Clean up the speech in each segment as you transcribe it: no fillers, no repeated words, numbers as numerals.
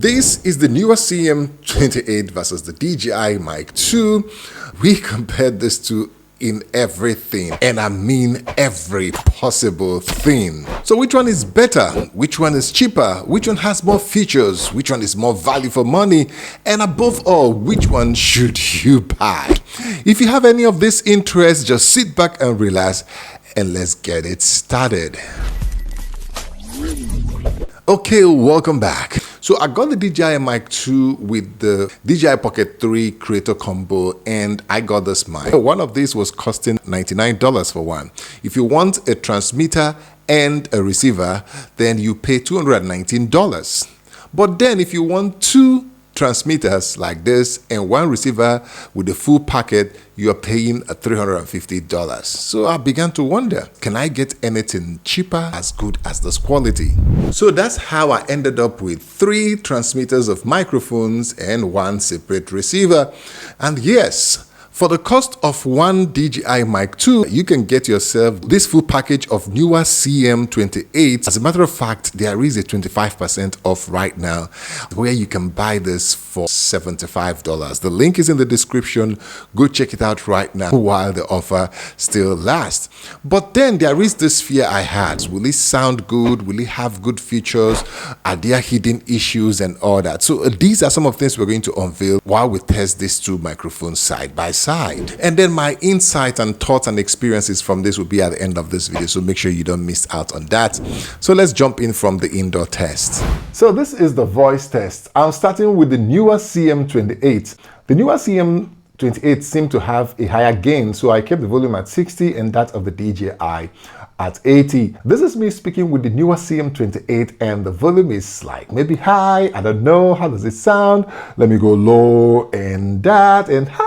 This is the Neewer CM28 versus the DJI Mic 2. We compared this two in everything, and I mean every possible thing. So which one is better? Which one is cheaper? Which one has more features? Which one is more value for money? And above all, which one should you buy? If you have any of this interest, just sit back and relax and let's get it started. Okay, welcome back. So I got the DJI Mic 2 with the DJI Pocket 3 Creator Combo, and I got this mic. One of these was costing $99 for one. If you want a transmitter and a receiver, then you pay $219. But then if you want two transmitters like this and one receiver with the full packet, you're paying $350. So I began to wonder, can I get anything cheaper as good as this quality? So that's how I ended up with 3 transmitters of microphones and 1 separate receiver. And yes, for the cost of one DJI Mic 2, you can get yourself this full package of Neewer CM28. As a matter of fact, there is a 25% off right now where you can buy this for $75. The link is in the description. Go check it out right now while the offer still lasts. But then there is this fear I had. Will it sound good? Will it have good features? Are there hidden issues and all that? So these are some of the things we're going to unveil while we test these two microphones side by side. And then my insight and thoughts and experiences from this will be at the end of this video, so make sure you don't miss out on that. So let's jump in from the indoor test. So this is the voice test. I'm starting with the Neewer CM28. The Neewer CM28 seemed to have a higher gain, so I kept the volume at 60 and that of the DJI at 80. This is me speaking with the Neewer CM28 and the volume is like maybe high. I don't know. How does it sound? Let me go low and that and high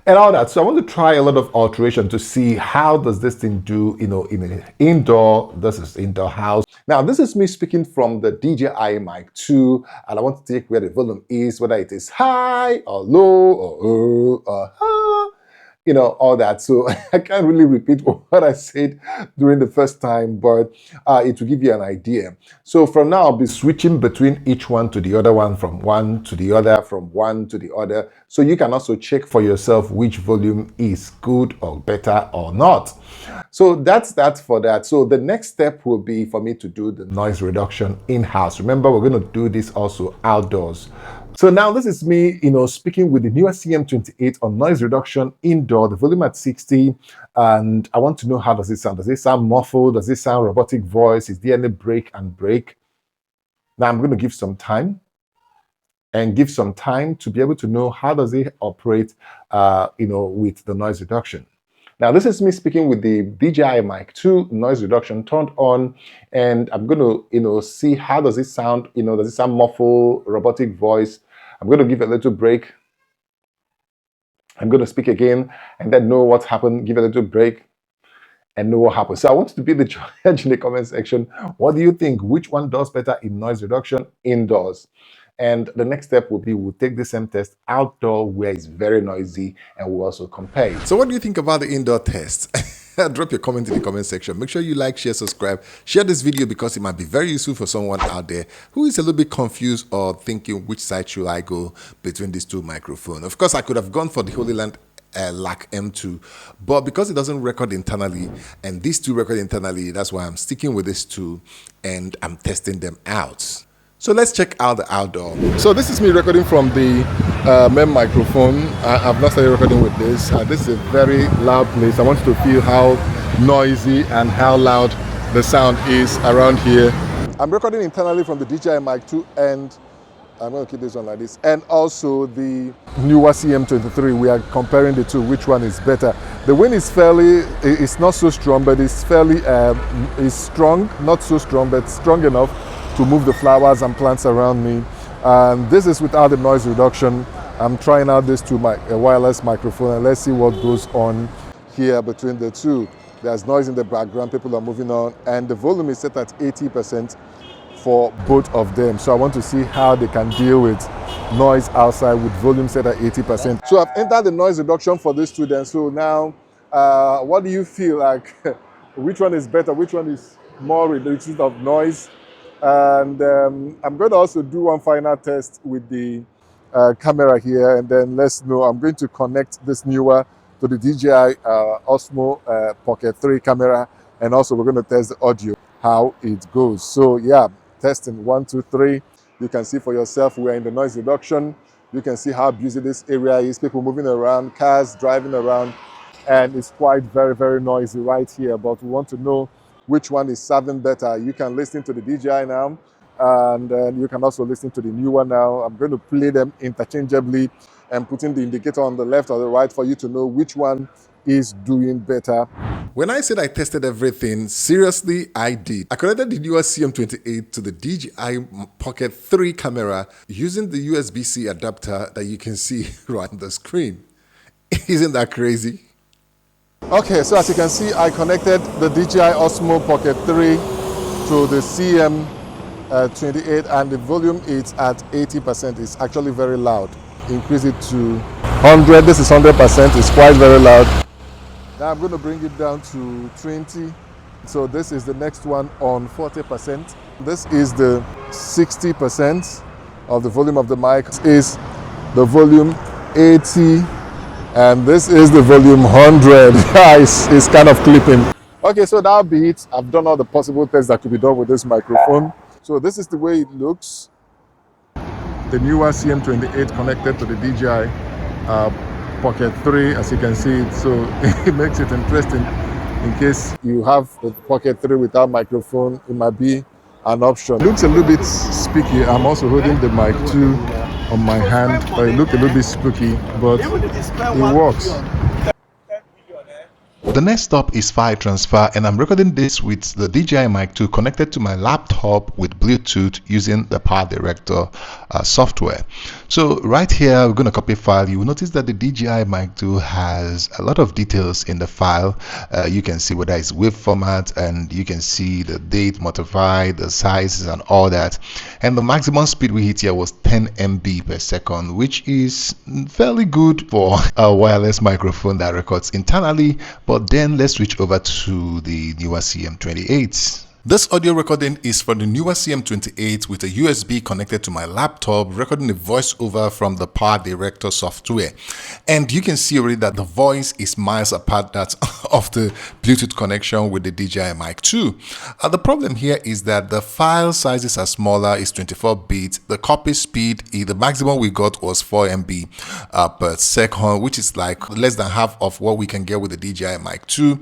and all that. So I want to try a lot of alteration to see how does this thing do, in an indoor, this is indoor house. Now, this is me speaking from the DJI Mic 2, and I want to take where the volume is, whether it is high or low or high, all that. So I can't really repeat what I said during the first time, but it will give you an idea. So from now, I'll be switching between each one to the other one, from one to the other, from one to the other. So you can also check for yourself which volume is good or better or not. So that's that for that. So the next step will be for me to do the noise reduction in-house. Remember, we're going to do this also outdoors. So now this is me, speaking with the Neewer CM28 on noise reduction indoor, the volume at 60. And I want to know, how does it sound? Does it sound muffled? Does it sound robotic voice? Is there any break and break? Now I'm going to give some time to be able to know how does it operate, with the noise reduction. Now, this is me speaking with the DJI Mic 2, noise reduction turned on, and I'm going to, see how does it sound, does it sound muffled, robotic voice? I'm going to give a little break. I'm going to speak again and then know what happened, give a little break and know what happened. So I want you to be the judge in the comment section. What do you think? Which one does better in noise reduction indoors? And the next step will be, we'll take the same test outdoor where it's very noisy and we'll also compare it. So what do you think about the indoor test? Drop your comment in the comment section. Make sure you like, share, subscribe. Share this video because it might be very useful for someone out there who is a little bit confused or thinking which side should I go between these two microphones. Of course, I could have gone for the Holy Land LAC M2, but because it doesn't record internally and these two record internally, that's why I'm sticking with these two and I'm testing them out. So let's check out the outdoor. So this is me recording from the main microphone. I've not started recording with this. This is a very loud place. I want you to feel how noisy and how loud the sound is around here. I'm recording internally from the DJI Mic 2 and I'm going to keep this one like this. And also the Neewer CM23. We are comparing the two. Which one is better? The wind is it's not so strong, but it's fairly, it's strong. Not so strong, but strong enough to move the flowers and plants around me. And this is without the noise reduction. I'm trying out this to a wireless microphone and let's see what goes on here between the two. There's noise in the background, people are moving on, and the volume is set at 80% for both of them. So I want to see how they can deal with noise outside with volume set at 80%. So I've entered the noise reduction for these two then. So now, what do you feel like? Which one is better? Which one is more reduction of noise? And I'm going to also do one final test with the camera here, and then let's know. I'm going to connect this Neewer to the DJI Osmo Pocket 3 camera, and also we're going to test the audio, how it goes. So yeah, testing 1, 2, 3. You can see for yourself, we're in the noise reduction. You can see how busy this area is, people moving around, cars driving around, and it's quite very, very noisy right here. But we want to know which one is serving better. You can listen to the DJI now, and then you can also listen to the Neewer now. I'm going to play them interchangeably and putting the indicator on the left or the right for you to know which one is doing better. When I said I tested everything, seriously, I did. I connected the Neewer CM28 to the DJI Pocket 3 camera using the USB-C adapter that you can see right on the screen. Isn't that crazy? Okay, so as you can see, I connected the DJI Osmo Pocket 3 to the CM28, and the volume is at 80%. It's actually very loud. Increase it to 100. This is 100%. It's quite very loud. Now I'm going to bring it down to 20. So this is the next one on 40%. This is the 60% of the volume of the mic. This is the volume 80. And this is the volume 100. It's kind of clipping. Okay, so that'll be it. I've done all the possible tests that could be done with this microphone. So this is the way it looks. The Neewer CM28 connected to the DJI Pocket 3, as you can see it. So it makes it interesting. In case you have the Pocket 3 without microphone, it might be an option. It looks a little bit spooky. I'm also holding the mic too on my hand, but it looked a little bit spooky, but it works. The next stop is file transfer, and I'm recording this with the DJI Mic 2 connected to my laptop with Bluetooth using the Power Director software. So right here, we're going to copy file. You will notice that the DJI Mic 2 has a lot of details in the file. You can see whether it's WAV format, and you can see the date modified, the sizes, and all that. And the maximum speed we hit here was 10 MB per second, which is fairly good for a wireless microphone that records internally. But then let's switch over to the Neewer CM28. This audio recording is for the Neewer CM28 with a USB connected to my laptop, recording a voiceover from the Power Director software. And you can see already that the voice is miles apart that of the Bluetooth connection with the DJI Mic 2. The problem here is that the file sizes are smaller, it's 24 bits. The copy speed, the maximum we got was 4 MB per second, which is like less than half of what we can get with the DJI Mic 2.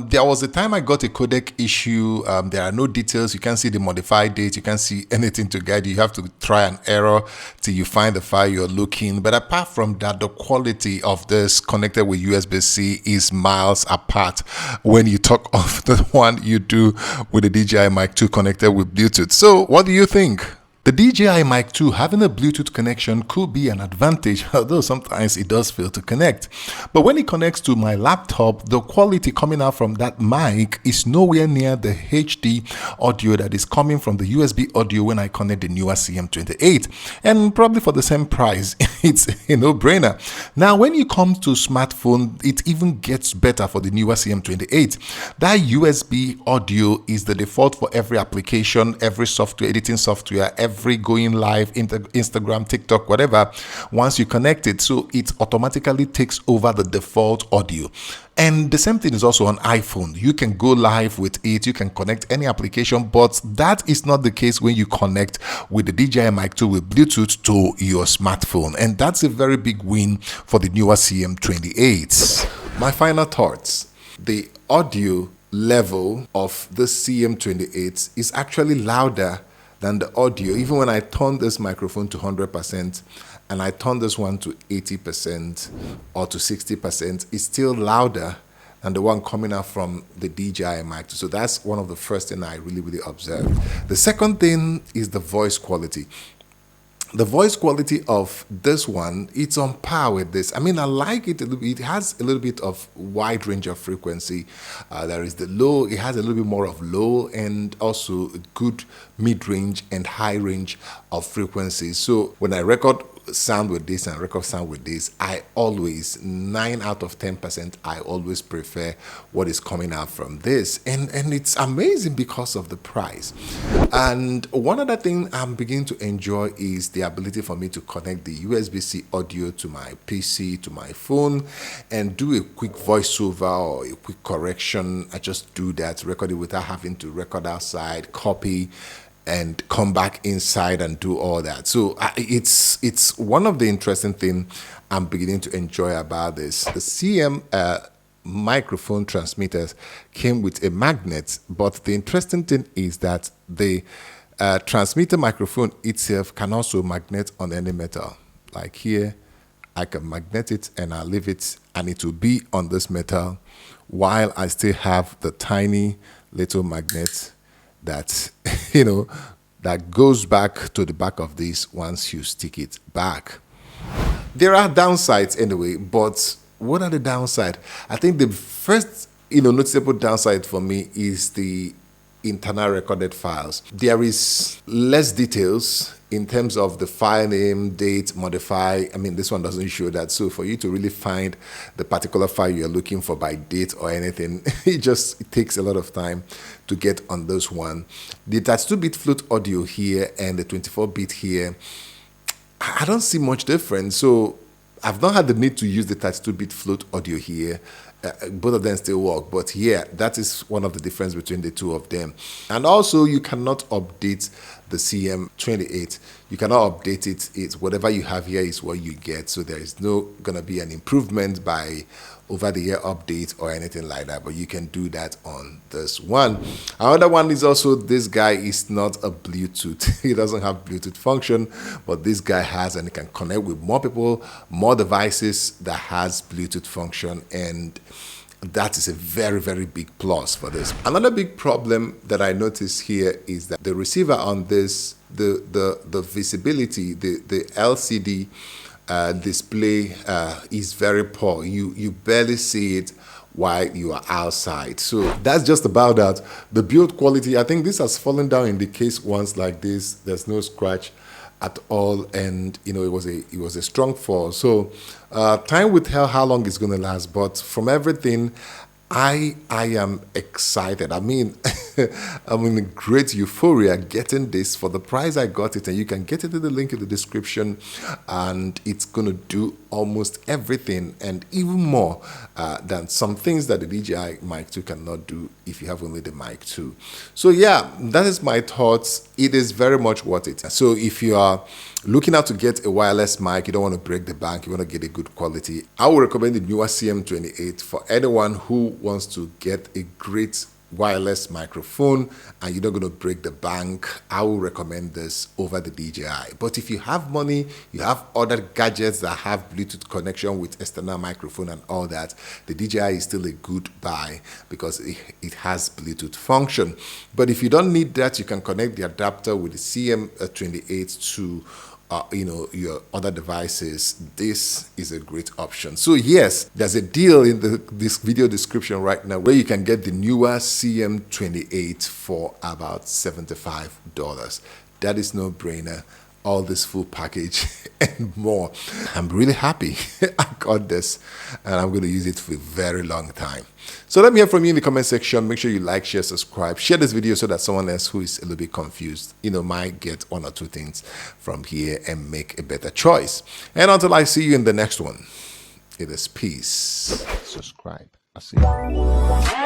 There was a time I got a codec issue. There are no details. You can't see the modified date. You can't see anything to guide you. You have to try an error till you find the file you're looking. But apart from that, the quality of this connected with USB-C is miles apart when you talk of the one you do with the DJI Mic 2 connected with Bluetooth. So what do you think? The DJI Mic 2 having a Bluetooth connection could be an advantage, although sometimes it does fail to connect. But when it connects to my laptop, the quality coming out from that mic is nowhere near the HD audio that is coming from the USB audio when I connect the Neewer CM28. And probably for the same price, it's a no-brainer. Now, when you come to smartphone, it even gets better for the Neewer CM28. That USB audio is the default for every application, every software, editing software, every going live, Instagram, TikTok, whatever, once you connect it. So it automatically takes over the default audio. And the same thing is also on iPhone. You can go live with it. You can connect any application, but that is not the case when you connect with the DJI Mic 2 with Bluetooth to your smartphone. And that's a very big win for the Neewer CM28. My final thoughts. The audio level of the CM28 is actually louder than the audio. Even when I turn this microphone to 100% and I turn this one to 80% or to 60%, it's still louder than the one coming out from the DJI Mic 2. So that's one of the first things I really observed. The second thing is the voice quality. The voice quality of this one, it's on par with this. I mean, I like it a little bit. It has a little bit of wide range of frequency. There is the low, it has a little bit more of low and also good mid-range and high range of frequencies. So when I record sound with this and record sound with this, I always, 9 out of 10%, I always prefer what is coming out from this. And it's amazing because of the price. And one other thing I'm beginning to enjoy is the ability for me to connect the USB-C audio to my PC, to my phone, and do a quick voiceover or a quick correction. I just do that, record it without having to record outside, copy, and come back inside and do all that. So it's one of the interesting things I'm beginning to enjoy about this. The CM microphone transmitters came with a magnet, but the interesting thing is that the transmitter microphone itself can also magnet on any metal. Like here, I can magnet it and I'll leave it and it will be on this metal while I still have the tiny little magnet that, that goes back to the back of this once you stick it back. There are downsides anyway, but what are the downsides? I think the first, noticeable downside for me is the internal recorded files. There is less details in terms of the file name, date, modify. I mean, this one doesn't show that. So for you to really find the particular file you're looking for by date or anything, it takes a lot of time to get on this one. The 32-bit flute audio here and the 24-bit here, I don't see much difference. So I've not had the need to use the 32-bit flute audio here. Both of them still work, but yeah, that is one of the difference between the two of them. And also, you cannot update the CM28. You cannot update it. It's whatever you have here is what you get. So there is no gonna be an improvement by over-the-air update or anything like that, but you can do that on this one. Another one is also, this guy is not a Bluetooth. He doesn't have Bluetooth function, but this guy has, and it can connect with more people, more devices that has Bluetooth function, and that is a very, very big plus for this. Another big problem that I notice here is that the receiver on this, the visibility, the LCD display is very poor. You barely see it while you are outside. So that's just about that. The build quality, I think this has fallen down in the case once like this. There's no scratch at all, and it was a strong fall. So time will tell how long it's going to last, but from everything, I am excited. I mean, I'm in great euphoria getting this for the price I got it, and you can get it in the link in the description, and it's going to do almost everything and even more than some things that the DJI Mic 2 cannot do if you have only the Mic 2. So yeah, that is my thoughts. It is very much worth it. So if you are looking out to get a wireless mic, you don't want to break the bank, you want to get a good quality, I would recommend the newer CM28 for anyone who wants to get a great wireless microphone and you're not going to break the bank. I will recommend this over the DJI. But if you have money, you have other gadgets that have Bluetooth connection with external microphone and all that, the DJI is still a good buy because it has Bluetooth function. But if you don't need that, you can connect the adapter with the CM28 to your other devices. This is a great option. So yes, there's a deal in this video description right now where you can get the newer CM28 for about $75. That is no brainer. All this full package and more. I'm really happy I got this, and I'm going to use it for a very long time. So let me hear from you in the comment section. Make sure you like, share, subscribe, share this video so that someone else who is a little bit confused, might get one or two things from here and make a better choice. And until I see you in the next one, it is peace. Subscribe. I'll see you.